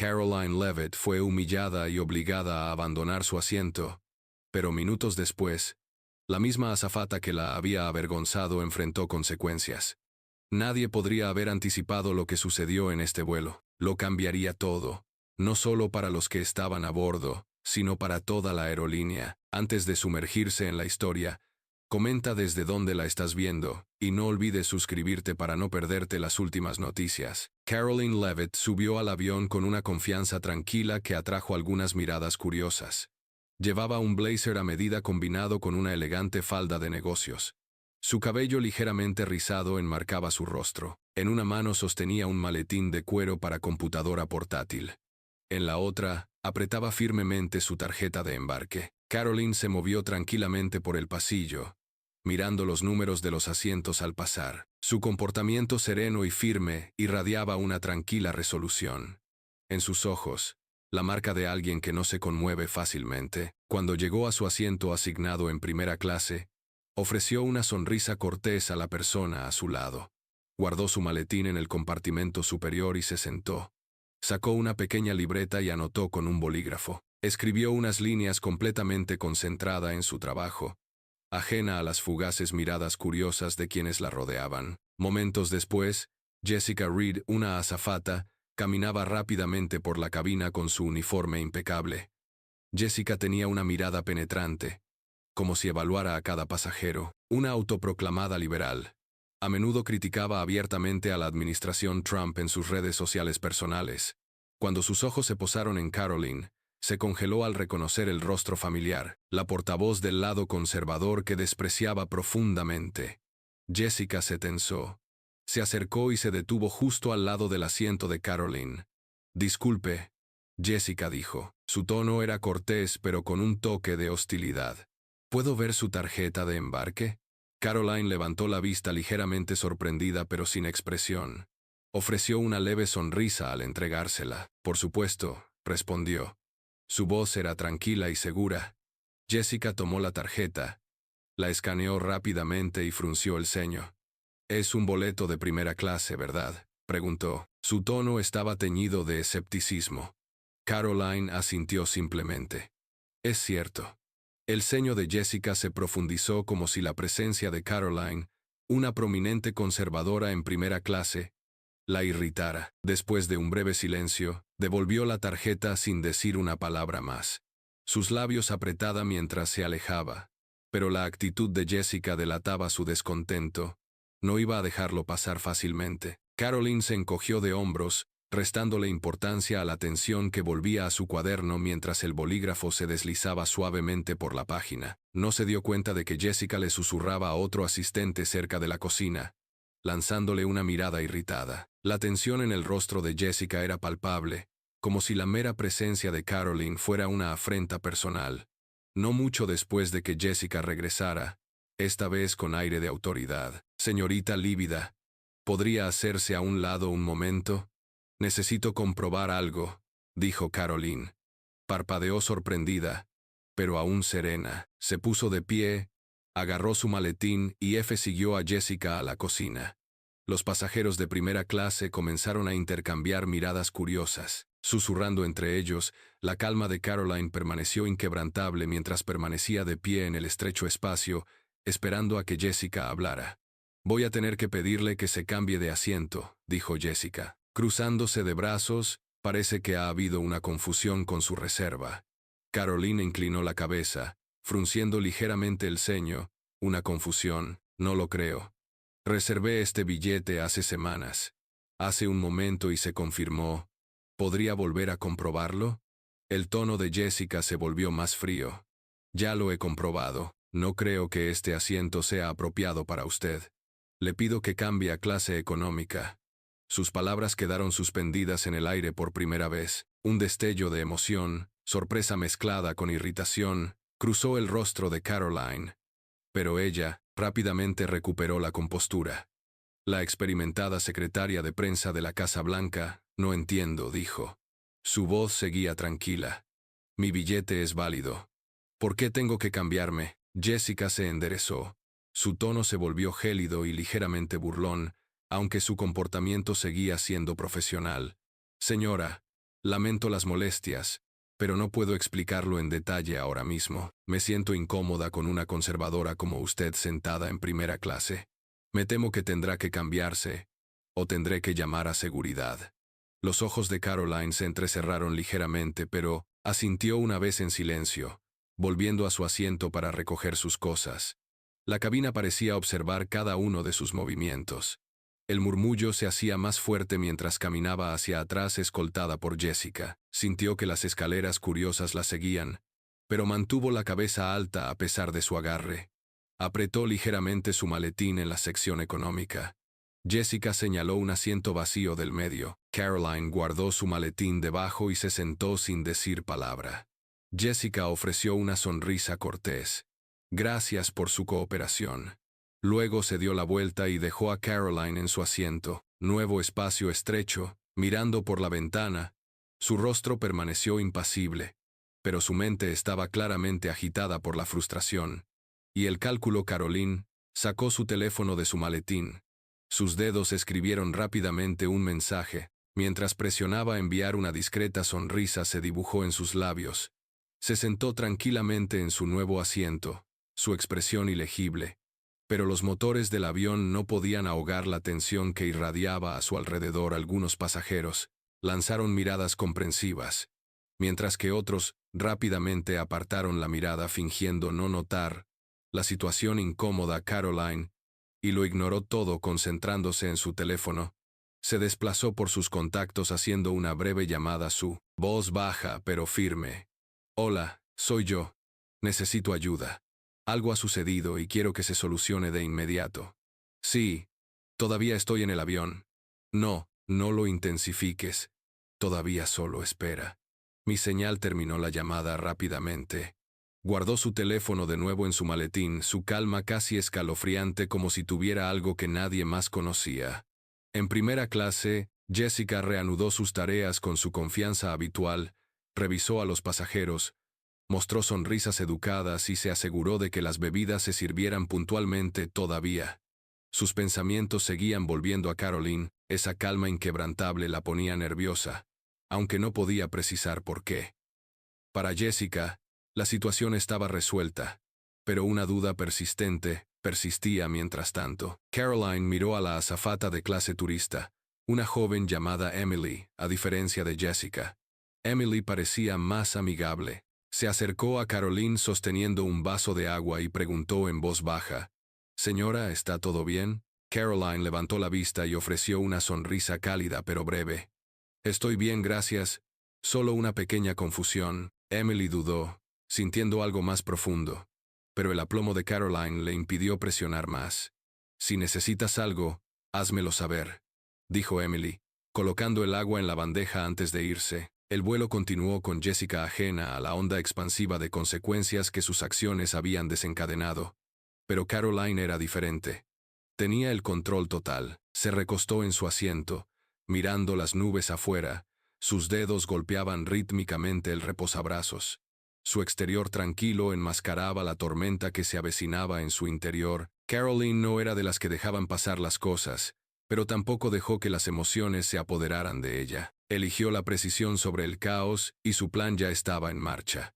Caroline Levitt fue humillada y obligada a abandonar su asiento, pero minutos después, la misma azafata que la había avergonzado enfrentó consecuencias. Nadie podría haber anticipado lo que sucedió en este vuelo. Lo cambiaría todo, no solo para los que estaban a bordo, sino para toda la aerolínea. Antes de sumergirse en la historia, comenta desde dónde la estás viendo, y no olvides suscribirte para no perderte las últimas noticias. Caroline Levitt subió al avión con una confianza tranquila que atrajo algunas miradas curiosas. Llevaba un blazer a medida combinado con una elegante falda de negocios. Su cabello ligeramente rizado enmarcaba su rostro. En una mano sostenía un maletín de cuero para computadora portátil. En la otra, apretaba firmemente su tarjeta de embarque. Caroline se movió tranquilamente por el pasillo, mirando los números de los asientos al pasar. Su comportamiento sereno y firme irradiaba una tranquila resolución. En sus ojos, la marca de alguien que no se conmueve fácilmente. Cuando llegó a su asiento asignado en primera clase, ofreció una sonrisa cortés a la persona a su lado. Guardó su maletín en el compartimento superior y se sentó. Sacó una pequeña libreta y anotó con un bolígrafo. Escribió unas líneas completamente concentrada en su trabajo, ajena a las fugaces miradas curiosas de quienes la rodeaban. Momentos después, Jessica Reed, una azafata, caminaba rápidamente por la cabina con su uniforme impecable. Jessica tenía una mirada penetrante, como si evaluara a cada pasajero. Una autoproclamada liberal, a menudo criticaba abiertamente a la administración Trump en sus redes sociales personales. Cuando sus ojos se posaron en Caroline, se congeló al reconocer el rostro familiar, la portavoz del lado conservador que despreciaba profundamente. Jessica se tensó. Se acercó y se detuvo justo al lado del asiento de Caroline. «Disculpe», Jessica dijo. Su tono era cortés pero con un toque de hostilidad. «¿Puedo ver su tarjeta de embarque?» Caroline levantó la vista ligeramente sorprendida pero sin expresión. Ofreció una leve sonrisa al entregársela. «Por supuesto», respondió. Su voz era tranquila y segura. Jessica tomó la tarjeta, la escaneó rápidamente y frunció el ceño. «Es un boleto de primera clase, ¿verdad?», preguntó. Su tono estaba teñido de escepticismo. Caroline asintió simplemente. «Es cierto». El ceño de Jessica se profundizó como si la presencia de Caroline, una prominente conservadora en primera clase, la irritara. Después de un breve silencio, devolvió la tarjeta sin decir una palabra más. Sus labios apretada mientras se alejaba, pero la actitud de Jessica delataba su descontento. No iba a dejarlo pasar fácilmente. Caroline se encogió de hombros, restándole importancia a la atención que volvía a su cuaderno mientras el bolígrafo se deslizaba suavemente por la página. No se dio cuenta de que Jessica le susurraba a otro asistente cerca de la cocina, lanzándole una mirada irritada. La tensión en el rostro de Jessica era palpable, como si la mera presencia de Caroline fuera una afrenta personal. No mucho después de que Jessica regresara, esta vez con aire de autoridad. «Señorita lívida, ¿podría hacerse a un lado un momento? Necesito comprobar algo», dijo Caroline. Parpadeó sorprendida, pero aún serena. Se puso de pie, agarró su maletín y siguió a Jessica a la cocina. Los pasajeros de primera clase comenzaron a intercambiar miradas curiosas. Susurrando entre ellos, la calma de Caroline permaneció inquebrantable mientras permanecía de pie en el estrecho espacio, esperando a que Jessica hablara. «Voy a tener que pedirle que se cambie de asiento», dijo Jessica. Cruzándose de brazos, parece que ha habido una confusión con su reserva. Caroline inclinó la cabeza, frunciendo ligeramente el ceño. «¿Una confusión? No lo creo. Reservé este billete hace semanas. Hace un momento y se confirmó. ¿Podría volver a comprobarlo?» El tono de Jessica se volvió más frío. «Ya lo he comprobado. No creo que este asiento sea apropiado para usted. Le pido que cambie a clase económica». Sus palabras quedaron suspendidas en el aire por primera vez. Un destello de emoción, sorpresa mezclada con irritación, cruzó el rostro de Caroline. Pero ella rápidamente recuperó la compostura. La experimentada secretaria de prensa de la Casa Blanca, «No entiendo», dijo. Su voz seguía tranquila. «Mi billete es válido. ¿Por qué tengo que cambiarme?» Jessica se enderezó. Su tono se volvió gélido y ligeramente burlón, aunque su comportamiento seguía siendo profesional. «Señora, Lamento las molestias, pero no puedo explicarlo en detalle ahora mismo. Me siento incómoda con una conservadora como usted sentada en primera clase. Me temo que tendrá que cambiarse, o tendré que llamar a seguridad. Los ojos de Caroline se entrecerraron ligeramente, pero asintió una vez en silencio, volviendo a su asiento para recoger sus cosas. La cabina parecía observar cada uno de sus movimientos. El murmullo se hacía más fuerte mientras caminaba hacia atrás escoltada por Jessica. Sintió que las escaleras curiosas la seguían, pero mantuvo la cabeza alta a pesar de su agarre. Apretó ligeramente su maletín en la sección económica. Jessica señaló un asiento vacío del medio. Caroline guardó su maletín debajo y se sentó sin decir palabra. Jessica ofreció una sonrisa cortés. Gracias por su cooperación. Luego se dio la vuelta y dejó a Caroline en su asiento, nuevo espacio estrecho, mirando por la ventana. Su rostro permaneció impasible, pero su mente estaba claramente agitada por la frustración. Y el cálculo. Caroline sacó su teléfono de su maletín. Sus dedos escribieron rápidamente un mensaje. Mientras presionaba enviar, una discreta sonrisa se dibujó en sus labios. Se sentó tranquilamente en su nuevo asiento, su expresión ilegible. Pero los motores del avión no podían ahogar la tensión que irradiaba a su alrededor. Algunos pasajeros lanzaron miradas comprensivas, mientras que otros rápidamente apartaron la mirada fingiendo no notar la situación incómoda. Caroline y lo ignoró todo concentrándose en su teléfono. Se desplazó por sus contactos haciendo una breve llamada. Su voz baja pero firme. Hola, soy yo. Necesito ayuda. Algo ha sucedido y quiero que se solucione de inmediato. Sí, todavía estoy en el avión. No, no lo intensifiques. Todavía solo espera. Mi señal terminó la llamada rápidamente. Guardó su teléfono de nuevo en su maletín, su calma casi escalofriante como si tuviera algo que nadie más conocía. En primera clase, Jessica reanudó sus tareas con su confianza habitual, revisó a los pasajeros, mostró sonrisas educadas y se aseguró de que las bebidas se sirvieran puntualmente. Todavía sus pensamientos seguían volviendo a Caroline. Esa calma inquebrantable la ponía nerviosa, aunque no podía precisar por qué. Para Jessica, la situación estaba resuelta, pero una duda persistía mientras tanto. Caroline miró a la azafata de clase turista, una joven llamada Emily. A diferencia de Jessica, Emily parecía más amigable. Se acercó a Caroline sosteniendo un vaso de agua y preguntó en voz baja, «Señora, ¿está todo bien?» Caroline levantó la vista y ofreció una sonrisa cálida pero breve. «Estoy bien, gracias. Solo una pequeña confusión». Emily dudó, sintiendo algo más profundo, pero el aplomo de Caroline le impidió presionar más. «Si necesitas algo, házmelo saber», dijo Emily, colocando el agua en la bandeja antes de irse. El vuelo continuó con Jessica ajena a la onda expansiva de consecuencias que sus acciones habían desencadenado. Pero Caroline era diferente. Tenía el control total. Se recostó en su asiento, mirando las nubes afuera. Sus dedos golpeaban rítmicamente el reposabrazos. Su exterior tranquilo enmascaraba la tormenta que se avecinaba en su interior. Caroline no era de las que dejaban pasar las cosas, pero tampoco dejó que las emociones se apoderaran de ella. Eligió la precisión sobre el caos y su plan ya estaba en marcha.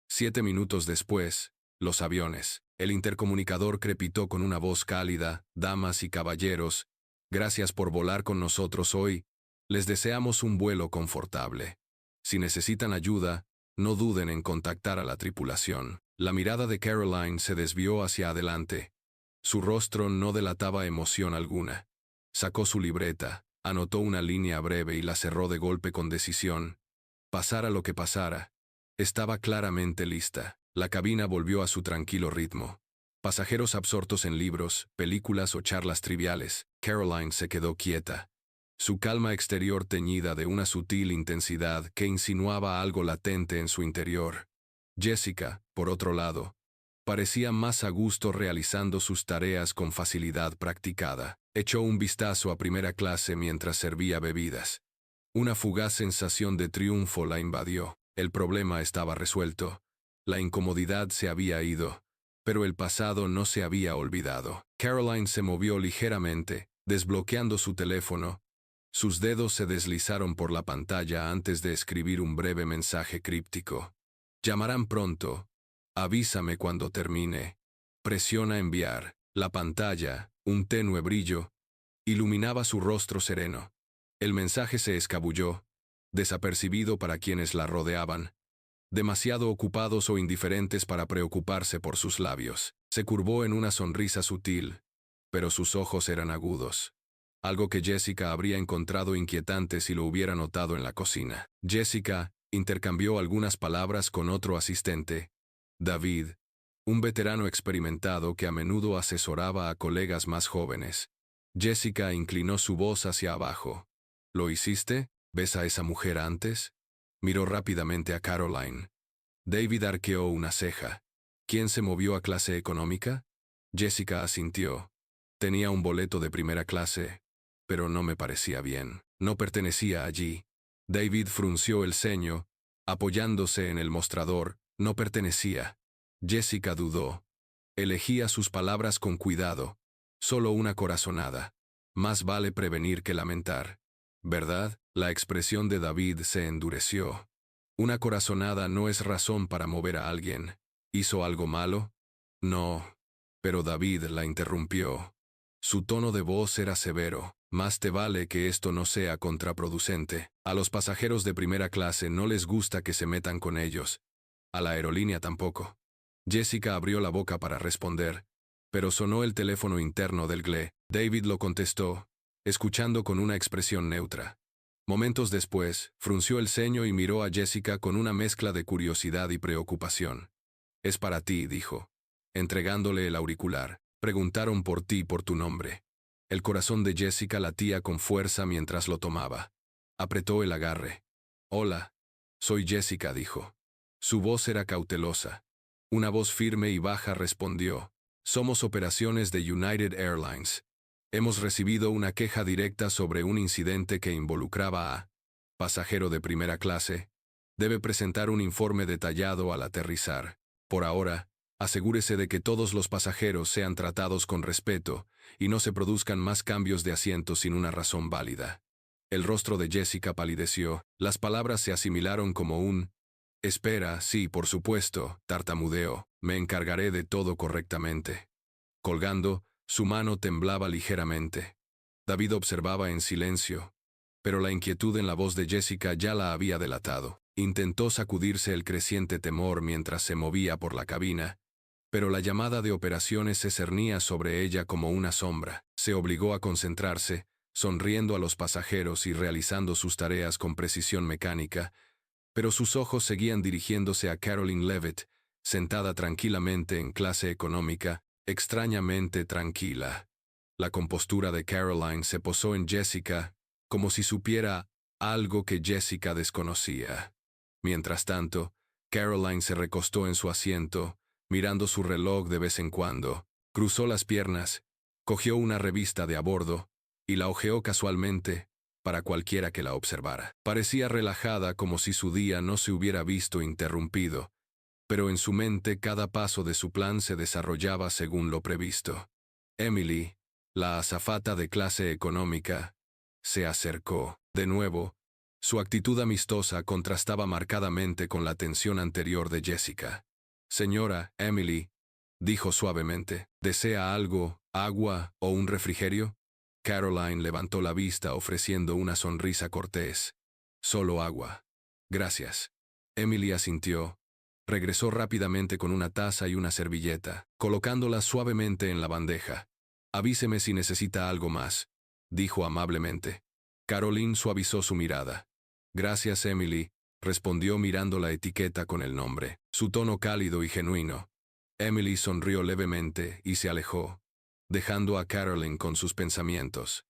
7 minutos después, los aviones. El intercomunicador crepitó con una voz cálida, «Damas y caballeros, gracias por volar con nosotros hoy. Les deseamos un vuelo confortable. Si necesitan ayuda, no duden en contactar a la tripulación». La mirada de Caroline se desvió hacia adelante. Su rostro no delataba emoción alguna. Sacó su libreta, anotó una línea breve y la cerró de golpe con decisión. Pasara lo que pasara, estaba claramente lista. La cabina volvió a su tranquilo ritmo. Pasajeros absortos en libros, películas o charlas triviales. Caroline se quedó quieta. Su calma exterior teñida de una sutil intensidad que insinuaba algo latente en su interior. Jessica, por otro lado, parecía más a gusto realizando sus tareas con facilidad practicada. Echó un vistazo a primera clase mientras servía bebidas. Una fugaz sensación de triunfo la invadió. El problema estaba resuelto. La incomodidad se había ido, pero el pasado no se había olvidado. Caroline se movió ligeramente, desbloqueando su teléfono. Sus dedos se deslizaron por la pantalla antes de escribir un breve mensaje críptico. Llamarán pronto. Avísame cuando termine. Presiona enviar. La pantalla, un tenue brillo, iluminaba su rostro sereno. El mensaje se escabulló, desapercibido para quienes la rodeaban, demasiado ocupados o indiferentes para preocuparse por sus labios. Se curvó en una sonrisa sutil, pero sus ojos eran agudos. Algo que Jessica habría encontrado inquietante si lo hubiera notado en la cocina. Jessica intercambió algunas palabras con otro asistente, David, un veterano experimentado que a menudo asesoraba a colegas más jóvenes. Jessica inclinó su voz hacia abajo. ¿Lo hiciste? ¿Ves a esa mujer antes? Miró rápidamente a Caroline. David arqueó una ceja. ¿Quién se movió a clase económica? Jessica asintió. Tenía un boleto de primera clase, pero no me parecía bien. No pertenecía allí. David frunció el ceño, apoyándose en el mostrador. No pertenecía. Jessica dudó. Elegía sus palabras con cuidado. Solo una corazonada. Más vale prevenir que lamentar. ¿Verdad? La expresión de David se endureció. Una corazonada no es razón para mover a alguien. ¿Hizo algo malo? No. Pero David la interrumpió. Su tono de voz era severo. Más te vale que esto no sea contraproducente. A los pasajeros de primera clase no les gusta que se metan con ellos. A la aerolínea tampoco. Jessica abrió la boca para responder, pero sonó el teléfono interno del GLE. David lo contestó, escuchando con una expresión neutra. Momentos después, frunció el ceño y miró a Jessica con una mezcla de curiosidad y preocupación. «Es para ti», dijo, entregándole el auricular. «Preguntaron por ti por tu nombre». El corazón de Jessica latía con fuerza mientras lo tomaba. Apretó el agarre. «Hola, soy Jessica», dijo. Su voz era cautelosa. Una voz firme y baja respondió. «Somos operaciones de United Airlines. Hemos recibido una queja directa sobre un incidente que involucraba a pasajero de primera clase. Debe presentar un informe detallado al aterrizar. Por ahora, asegúrese de que todos los pasajeros sean tratados con respeto y no se produzcan más cambios de asiento sin una razón válida». El rostro de Jessica palideció. Las palabras se asimilaron como un «Espera, sí, por supuesto», tartamudeó. «Me encargaré de todo correctamente». Colgando, su mano temblaba ligeramente. David observaba en silencio, pero la inquietud en la voz de Jessica ya la había delatado. Intentó sacudirse el creciente temor mientras se movía por la cabina, pero la llamada de operaciones se cernía sobre ella como una sombra. Se obligó a concentrarse, sonriendo a los pasajeros y realizando sus tareas con precisión mecánica, pero sus ojos seguían dirigiéndose a Caroline Leavitt, sentada tranquilamente en clase económica, extrañamente tranquila. La compostura de Caroline se posó en Jessica, como si supiera algo que Jessica desconocía. Mientras tanto, Caroline se recostó en su asiento, mirando su reloj de vez en cuando, cruzó las piernas, cogió una revista de a bordo y la hojeó casualmente, para cualquiera que la observara. Parecía relajada como si su día no se hubiera visto interrumpido, pero en su mente cada paso de su plan se desarrollaba según lo previsto. Emily, la azafata de clase económica, se acercó. De nuevo, su actitud amistosa contrastaba marcadamente con la tensión anterior de Jessica. «Señora, Emily», dijo suavemente, «¿desea algo, agua o un refrigerio?» Caroline levantó la vista ofreciendo una sonrisa cortés. «Solo agua. Gracias». Emily asintió. Regresó rápidamente con una taza y una servilleta, colocándolas suavemente en la bandeja. «Avíseme si necesita algo más», dijo amablemente. Caroline suavizó su mirada. «Gracias, Emily», respondió mirando la etiqueta con el nombre, su tono cálido y genuino. Emily sonrió levemente y se alejó, dejando a Caroline con sus pensamientos.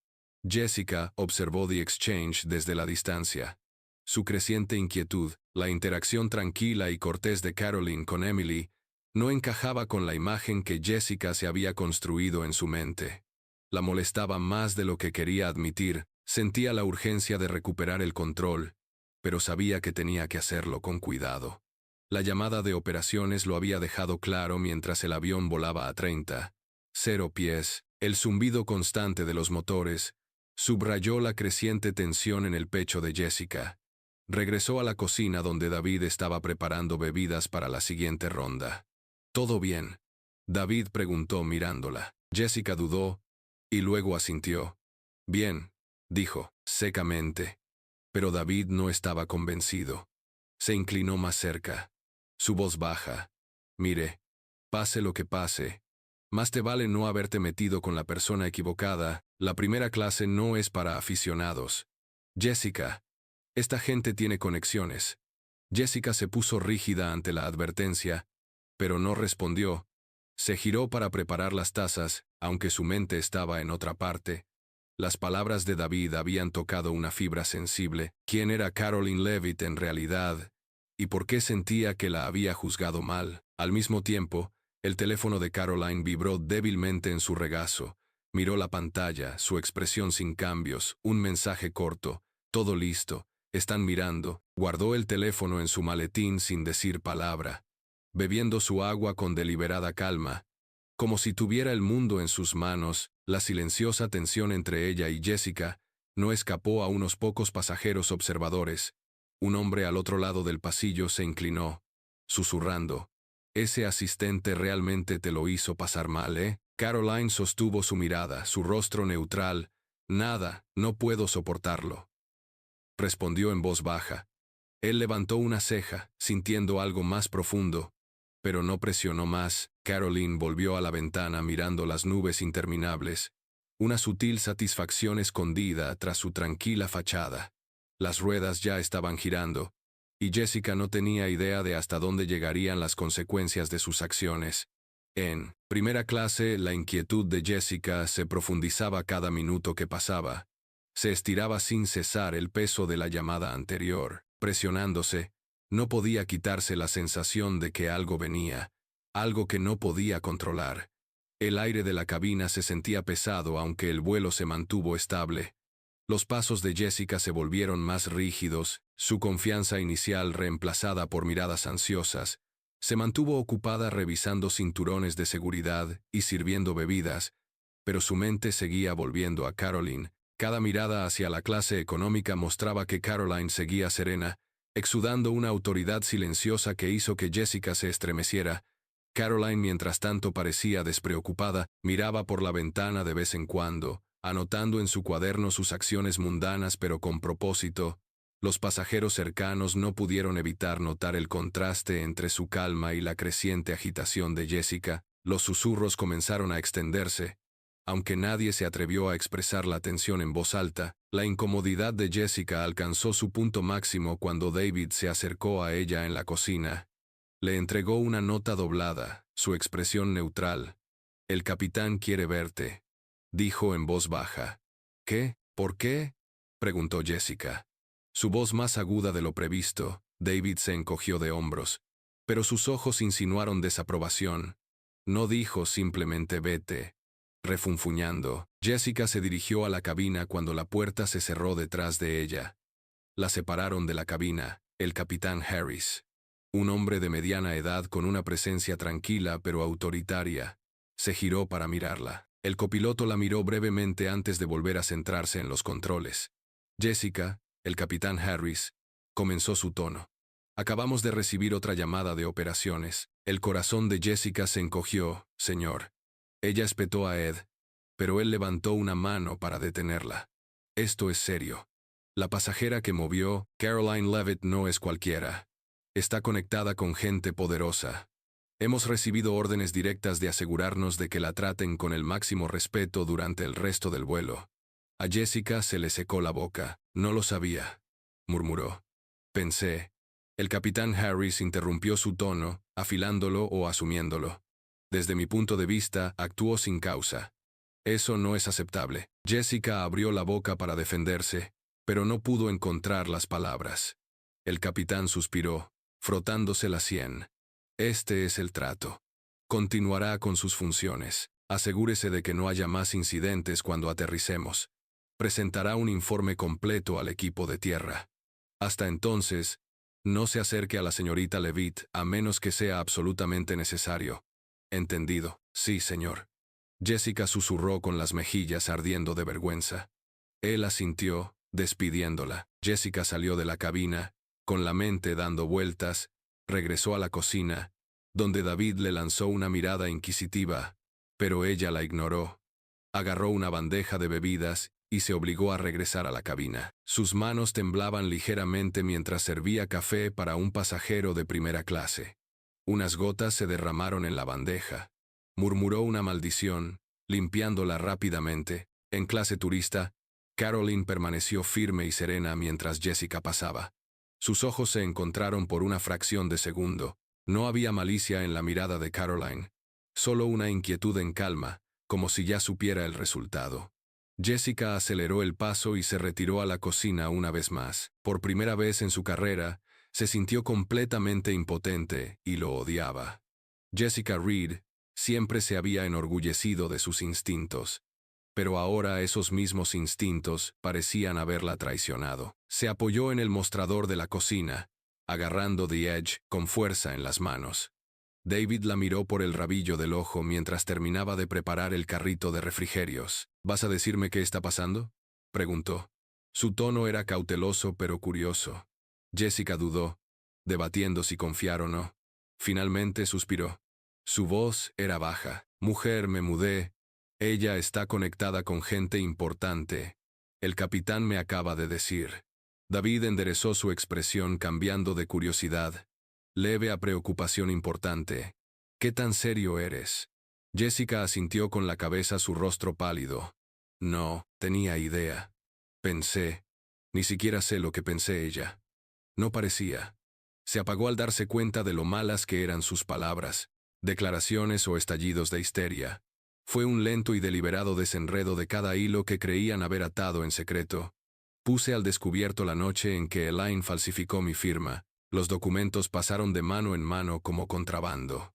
Jessica observó The Exchange desde la distancia. Su creciente inquietud, la interacción tranquila y cortés de Caroline con Emily, no encajaba con la imagen que Jessica se había construido en su mente. La molestaba más de lo que quería admitir, sentía la urgencia de recuperar el control, pero sabía que tenía que hacerlo con cuidado. La llamada de operaciones lo había dejado claro mientras el avión volaba a 30,0 pies, el zumbido constante de los motores, Subrayó la creciente tensión en el pecho de Jessica. Regresó a la cocina donde David estaba preparando bebidas para la siguiente ronda. ¿Todo bien?, David preguntó mirándola. Jessica dudó, y luego asintió. Bien, dijo, secamente. Pero David no estaba convencido. Se inclinó más cerca. Su voz baja. Mire, pase lo que pase, más te vale no haberte metido con la persona equivocada. La primera clase no es para aficionados. Jessica, esta gente tiene conexiones. Jessica se puso rígida ante la advertencia, pero no respondió. Se giró para preparar las tazas, aunque su mente estaba en otra parte. Las palabras de David habían tocado una fibra sensible. ¿Quién era Caroline Levitt en realidad? ¿Y por qué sentía que la había juzgado mal? Al mismo tiempo, el teléfono de Caroline vibró débilmente en su regazo. Miró la pantalla, su expresión sin cambios, un mensaje corto. Todo listo. Están mirando. Guardó el teléfono en su maletín sin decir palabra, bebiendo su agua con deliberada calma. Como si tuviera el mundo en sus manos, la silenciosa tensión entre ella y Jessica no escapó a unos pocos pasajeros observadores. Un hombre al otro lado del pasillo se inclinó, susurrando. Ese asistente realmente te lo hizo pasar mal, ¿eh? Caroline sostuvo su mirada, su rostro neutral. Nada, no puedo soportarlo, respondió en voz baja. Él levantó una ceja, sintiendo algo más profundo, pero no presionó más. Caroline volvió a la ventana mirando las nubes interminables, una sutil satisfacción escondida tras su tranquila fachada. Las ruedas ya estaban girando, y Jessica no tenía idea de hasta dónde llegarían las consecuencias de sus acciones. En primera clase, la inquietud de Jessica se profundizaba cada minuto que pasaba. Se estiraba sin cesar el peso de la llamada anterior, presionándose. No podía quitarse la sensación de que algo venía, algo que no podía controlar. El aire de la cabina se sentía pesado aunque el vuelo se mantuvo estable. Los pasos de Jessica se volvieron más rígidos, su confianza inicial reemplazada por miradas ansiosas. Se mantuvo ocupada revisando cinturones de seguridad y sirviendo bebidas, pero su mente seguía volviendo a Caroline. Cada mirada hacia la clase económica mostraba que Caroline seguía serena, exudando una autoridad silenciosa que hizo que Jessica se estremeciera. Caroline, mientras tanto, parecía despreocupada, miraba por la ventana de vez en cuando, anotando en su cuaderno sus acciones mundanas pero con propósito. Los pasajeros cercanos no pudieron evitar notar el contraste entre su calma y la creciente agitación de Jessica. Los susurros comenzaron a extenderse. Aunque nadie se atrevió a expresar la tensión en voz alta, la incomodidad de Jessica alcanzó su punto máximo cuando David se acercó a ella en la cocina. Le entregó una nota doblada, su expresión neutral. «El capitán quiere verte», dijo en voz baja. «¿Qué? ¿Por qué?», preguntó Jessica. Su voz más aguda de lo previsto. David se encogió de hombros, pero sus ojos insinuaron desaprobación. No dijo simplemente vete. Refunfuñando, Jessica se dirigió a la cabina cuando la puerta se cerró detrás de ella. La separaron de la cabina, el capitán Harris. Un hombre de mediana edad con una presencia tranquila pero autoritaria. Se giró para mirarla. El copiloto la miró brevemente antes de volver a centrarse en los controles. Jessica, el capitán Harris, comenzó su tono. Acabamos de recibir otra llamada de operaciones. El corazón de Jessica se encogió, señor. Ella espetó a Ed, pero él levantó una mano para detenerla. Esto es serio. La pasajera que movió, Caroline Levitt, no es cualquiera. Está conectada con gente poderosa. Hemos recibido órdenes directas de asegurarnos de que la traten con el máximo respeto durante el resto del vuelo. A Jessica se le secó la boca. No lo sabía, murmuró. Pensé. El capitán Harris interrumpió su tono, afilándolo o asumiéndolo. Desde mi punto de vista, actuó sin causa. Eso no es aceptable. Jessica abrió la boca para defenderse, pero no pudo encontrar las palabras. El capitán suspiró, frotándose la sien. Este es el trato. Continuará con sus funciones. Asegúrese de que no haya más incidentes cuando aterricemos. Presentará un informe completo al equipo de tierra. Hasta entonces, no se acerque a la señorita Levitt a menos que sea absolutamente necesario. Entendido. Sí, señor. Jessica susurró con las mejillas ardiendo de vergüenza. Él asintió, despidiéndola. Jessica salió de la cabina, con la mente dando vueltas, regresó a la cocina, donde David le lanzó una mirada inquisitiva, pero ella la ignoró. Agarró una bandeja de bebidas y se obligó a regresar a la cabina. Sus manos temblaban ligeramente mientras servía café para un pasajero de primera clase. Unas gotas se derramaron en la bandeja. Murmuró una maldición, limpiándola rápidamente. En clase turista, Caroline permaneció firme y serena mientras Jessica pasaba. Sus ojos se encontraron por una fracción de segundo. No había malicia en la mirada de Caroline, solo una inquietud en calma, como si ya supiera el resultado. Jessica aceleró el paso y se retiró a la cocina una vez más. Por primera vez en su carrera, se sintió completamente impotente y lo odiaba. Jessica Reed siempre se había enorgullecido de sus instintos, pero ahora esos mismos instintos parecían haberla traicionado. Se apoyó en el mostrador de la cocina, agarrando The Edge con fuerza en las manos. David la miró por el rabillo del ojo mientras terminaba de preparar el carrito de refrigerios. ¿Vas a decirme qué está pasando?, preguntó. Su tono era cauteloso pero curioso. Jessica dudó, debatiendo si confiar o no. Finalmente suspiró. Su voz era baja. Mujer, me mudé. Ella está conectada con gente importante. El capitán me acaba de decir. David enderezó su expresión cambiando de curiosidad, leve a preocupación importante. ¿Qué tan serio eres? Jessica asintió con la cabeza, su rostro pálido. No, tenía idea. Pensé. Ni siquiera sé lo que pensé ella. No parecía. Se apagó al darse cuenta de lo malas que eran sus palabras, declaraciones o estallidos de histeria. Fue un lento y deliberado desenredo de cada hilo que creían haber atado en secreto. Puse al descubierto la noche en que Elaine falsificó mi firma. Los documentos pasaron de mano en mano como contrabando.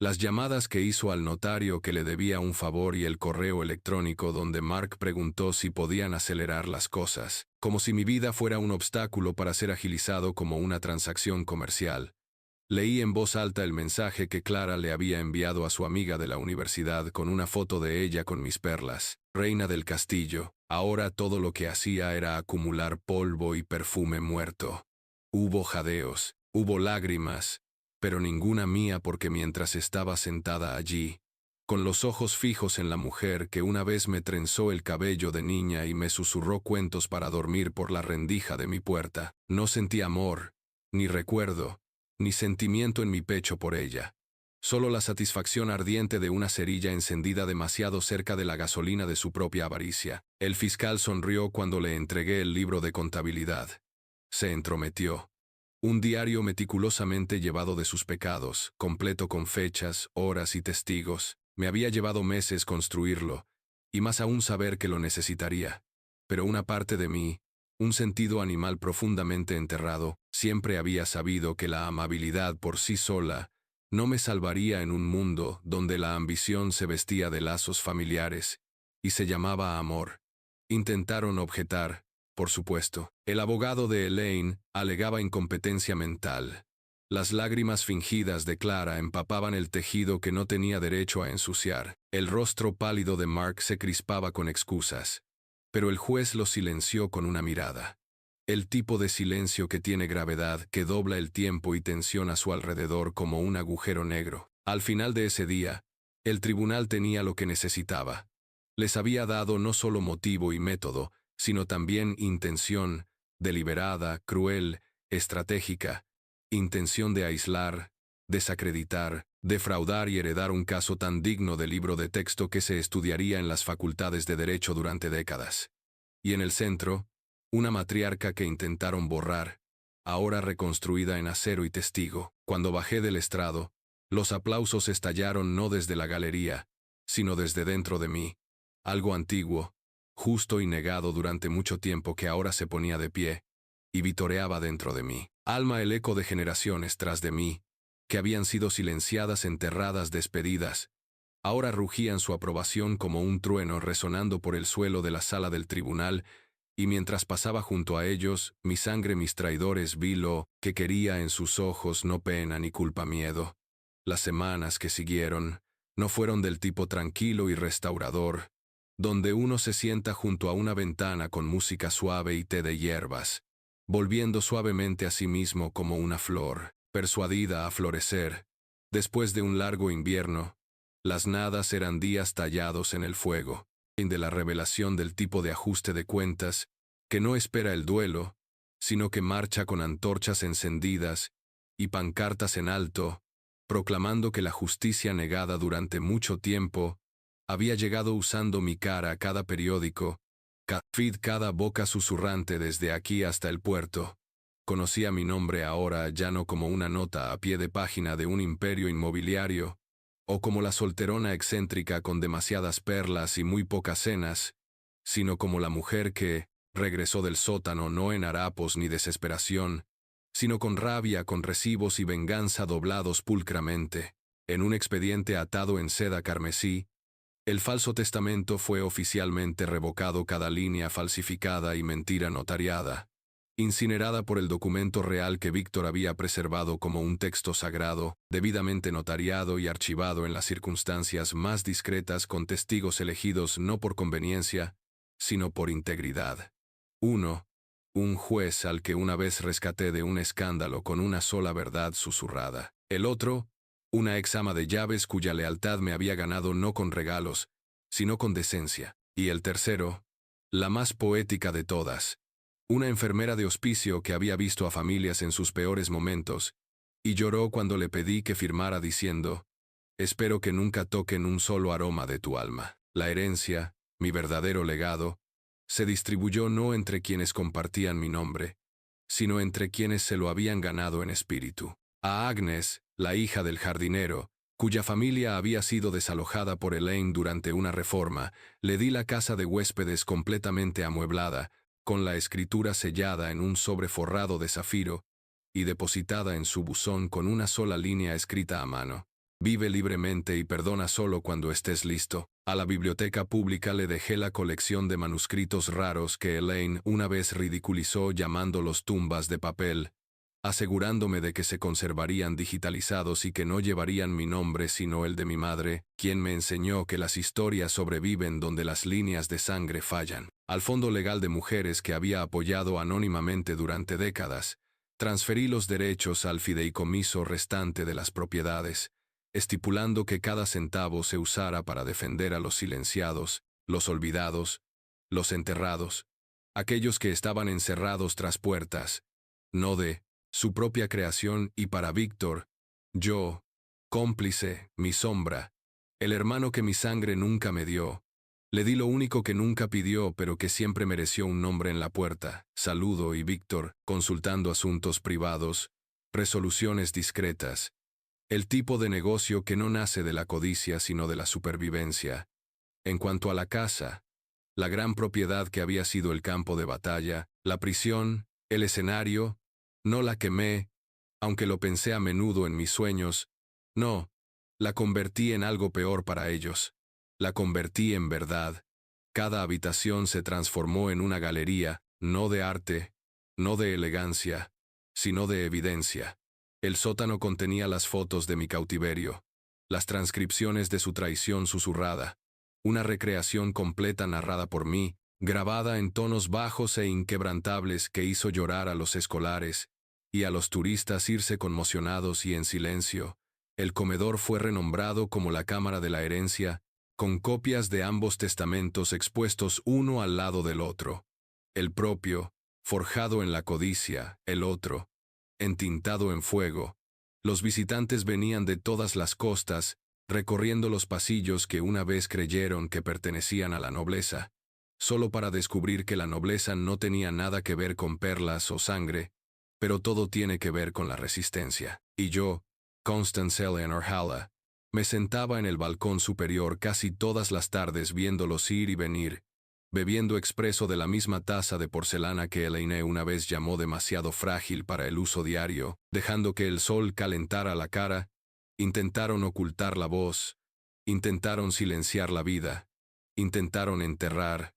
Las llamadas que hizo al notario que le debía un favor y el correo electrónico donde Mark preguntó si podían acelerar las cosas, como si mi vida fuera un obstáculo para ser agilizado como una transacción comercial. Leí en voz alta el mensaje que Clara le había enviado a su amiga de la universidad con una foto de ella con mis perlas, reina del castillo. Ahora todo lo que hacía era acumular polvo y perfume muerto. Hubo jadeos, hubo lágrimas, pero ninguna mía porque mientras estaba sentada allí, con los ojos fijos en la mujer que una vez me trenzó el cabello de niña y me susurró cuentos para dormir por la rendija de mi puerta, no sentí amor, ni recuerdo, ni sentimiento en mi pecho por ella. Solo la satisfacción ardiente de una cerilla encendida demasiado cerca de la gasolina de su propia avaricia. El fiscal sonrió cuando le entregué el libro de contabilidad. Se entrometió. Un diario meticulosamente llevado de sus pecados, completo con fechas, horas y testigos. Me había llevado meses construirlo, y más aún saber que lo necesitaría. Pero una parte de mí, un sentido animal profundamente enterrado, siempre había sabido que la amabilidad por sí sola no me salvaría en un mundo donde la ambición se vestía de lazos familiares y se llamaba amor. Intentaron objetar, por supuesto. El abogado de Elaine alegaba incompetencia mental. Las lágrimas fingidas de Clara empapaban el tejido que no tenía derecho a ensuciar. El rostro pálido de Mark se crispaba con excusas, pero el juez lo silenció con una mirada. El tipo de silencio que tiene gravedad, que dobla el tiempo y tensión a su alrededor como un agujero negro. Al final de ese día, el tribunal tenía lo que necesitaba. Les había dado no solo motivo y método, sino también intención, deliberada, cruel, estratégica, intención de aislar, desacreditar, defraudar y heredar un caso tan digno de libro de texto que se estudiaría en las facultades de Derecho durante décadas. Y en el centro, una matriarca que intentaron borrar, ahora reconstruida en acero y testigo. Cuando bajé del estrado, los aplausos estallaron no desde la galería, sino desde dentro de mí, algo antiguo, justo y negado durante mucho tiempo que ahora se ponía de pie, y vitoreaba dentro de mí. Alma el eco de generaciones tras de mí, que habían sido silenciadas, enterradas, despedidas, ahora rugían su aprobación como un trueno resonando por el suelo de la sala del tribunal, y mientras pasaba junto a ellos, mi sangre, mis traidores, vi lo que quería en sus ojos, no pena ni culpa, miedo. Las semanas que siguieron no fueron del tipo tranquilo y restaurador, donde uno se sienta junto a una ventana con música suave y té de hierbas, volviendo suavemente a sí mismo como una flor, persuadida a florecer. Después de un largo invierno, las nadas eran días tallados en el fuego, de la revelación del tipo de ajuste de cuentas, que no espera el duelo, sino que marcha con antorchas encendidas y pancartas en alto, proclamando que la justicia negada durante mucho tiempo había llegado usando mi cara a cada periódico, cada boca susurrante desde aquí hasta el puerto. Conocía mi nombre ahora ya no como una nota a pie de página de un imperio inmobiliario, o como la solterona excéntrica con demasiadas perlas y muy pocas cenas, sino como la mujer que regresó del sótano no en harapos ni desesperación, sino con rabia, con recibos y venganza doblados pulcramente. En un expediente atado en seda carmesí, el falso testamento fue oficialmente revocado, cada línea falsificada y mentira notariada, incinerada por el documento real que Víctor había preservado como un texto sagrado, debidamente notariado y archivado en las circunstancias más discretas con testigos elegidos no por conveniencia, sino por integridad. Uno, un juez al que una vez rescaté de un escándalo con una sola verdad susurrada. El otro, una ex ama de llaves cuya lealtad me había ganado no con regalos, sino con decencia. Y el tercero, la más poética de todas, una enfermera de hospicio que había visto a familias en sus peores momentos, y lloró cuando le pedí que firmara diciendo: «Espero que nunca toquen un solo aroma de tu alma». La herencia, mi verdadero legado, se distribuyó no entre quienes compartían mi nombre, sino entre quienes se lo habían ganado en espíritu. A Agnes, la hija del jardinero, cuya familia había sido desalojada por Elaine durante una reforma, le di la casa de huéspedes completamente amueblada, con la escritura sellada en un sobre forrado de zafiro y depositada en su buzón con una sola línea escrita a mano: «Vive libremente y perdona solo cuando estés listo». A la biblioteca pública le dejé la colección de manuscritos raros que Elaine una vez ridiculizó llamándolos tumbas de papel, asegurándome de que se conservarían digitalizados y que no llevarían mi nombre sino el de mi madre, quien me enseñó que las historias sobreviven donde las líneas de sangre fallan. Al Fondo Legal de Mujeres, que había apoyado anónimamente durante décadas, transferí los derechos al fideicomiso restante de las propiedades, estipulando que cada centavo se usara para defender a los silenciados, los olvidados, los enterrados, aquellos que estaban encerrados tras puertas, no de su propia creación. Y para Víctor, yo, cómplice, mi sombra, el hermano que mi sangre nunca me dio, le di lo único que nunca pidió pero que siempre mereció: un nombre en la puerta, saludo y Víctor, consultando asuntos privados, resoluciones discretas. El tipo de negocio que no nace de la codicia sino de la supervivencia. En cuanto a la casa, la gran propiedad que había sido el campo de batalla, la prisión, el escenario, no la quemé, aunque lo pensé a menudo en mis sueños. No, la convertí en algo peor para ellos. La convertí en verdad. Cada habitación se transformó en una galería, no de arte, no de elegancia, sino de evidencia. El sótano contenía las fotos de mi cautiverio, las transcripciones de su traición susurrada, una recreación completa narrada por mí, grabada en tonos bajos e inquebrantables, que hizo llorar a los escolares y a los turistas irse conmocionados y en silencio. El comedor fue renombrado como la Cámara de la Herencia, con copias de ambos testamentos expuestos uno al lado del otro. El propio, forjado en la codicia; el otro, entintado en fuego. Los visitantes venían de todas las costas, recorriendo los pasillos que una vez creyeron que pertenecían a la nobleza, solo para descubrir que la nobleza no tenía nada que ver con perlas o sangre, pero todo tiene que ver con la resistencia. Y yo, Constance Eleanor Halla, me sentaba en el balcón superior casi todas las tardes viéndolos ir y venir, bebiendo expreso de la misma taza de porcelana que Elaine una vez llamó demasiado frágil para el uso diario, dejando que el sol calentara la cara. Intentaron ocultar la voz, intentaron silenciar la vida, intentaron enterrar,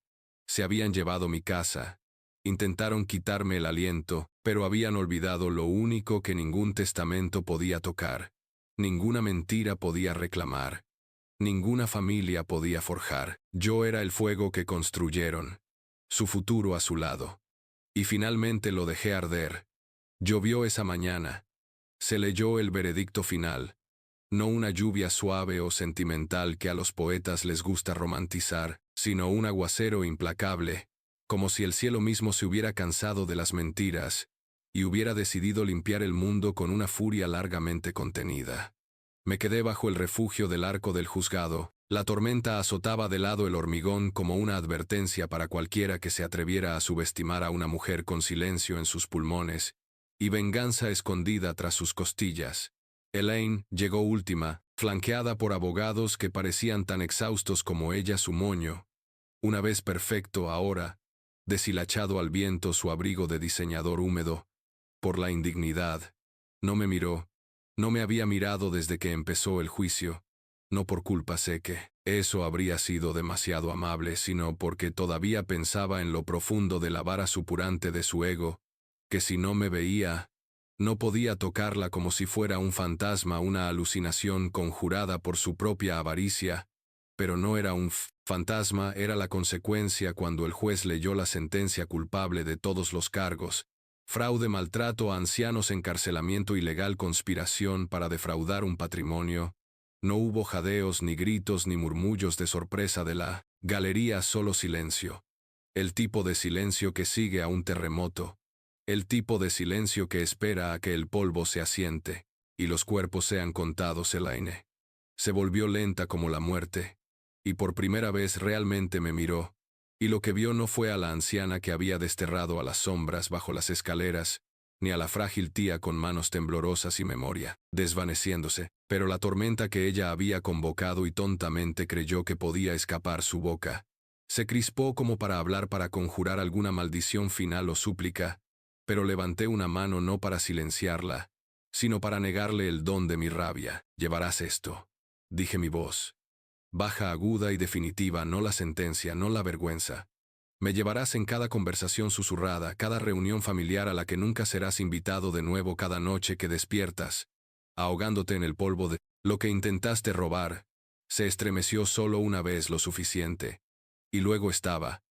se habían llevado mi casa, intentaron quitarme el aliento, pero habían olvidado lo único que ningún testamento podía tocar, ninguna mentira podía reclamar: Ninguna familia podía forjar. Yo era el fuego que construyeron, su futuro a su lado. Y finalmente lo dejé arder. Llovió esa mañana. Se leyó el veredicto final. No una lluvia suave o sentimental que a los poetas les gusta romantizar, sino un aguacero implacable, como si el cielo mismo se hubiera cansado de las mentiras y hubiera decidido limpiar el mundo con una furia largamente contenida. Me quedé bajo el refugio del arco del juzgado. La tormenta azotaba de lado el hormigón como una advertencia para cualquiera que se atreviera a subestimar a una mujer con silencio en sus pulmones y venganza escondida tras sus costillas. Elaine llegó última, flanqueada por abogados que parecían tan exhaustos como ella su moño. Una vez perfecto ahora, deshilachado al viento su abrigo de diseñador húmedo, por la indignidad. No me miró. No me había mirado desde que empezó el juicio. No por culpa sé que eso habría sido demasiado amable, sino porque todavía pensaba en lo profundo de la vara supurante de su ego, que si no me veía, no podía tocarla como si fuera un fantasma, una alucinación conjurada por su propia avaricia, pero no era un fantasma, era la consecuencia cuando el juez leyó la sentencia culpable de todos los cargos: fraude, maltrato a ancianos, encarcelamiento ilegal, conspiración para defraudar un patrimonio. No hubo jadeos, ni gritos, ni murmullos de sorpresa de la galería, solo silencio. El tipo de silencio que sigue a un terremoto. El tipo de silencio que espera a que el polvo se asiente y los cuerpos sean contados. Elaine se volvió lenta como la muerte, y por primera vez realmente me miró, y lo que vio no fue a la anciana que había desterrado a las sombras bajo las escaleras, ni a la frágil tía con manos temblorosas y memoria desvaneciéndose, pero la tormenta que ella había convocado y tontamente creyó que podía escapar su boca. Se crispó como para hablar, para conjurar alguna maldición final o súplica, pero levanté una mano no para silenciarla, sino para negarle el don de mi rabia. Llevarás esto, dije mi voz baja, aguda y definitiva, no la sentencia, no la vergüenza. Me llevarás en cada conversación susurrada, cada reunión familiar a la que nunca serás invitado de nuevo, cada noche que despiertas, ahogándote en el polvo de lo que intentaste robar. Se estremeció solo una vez lo suficiente, y luego estaba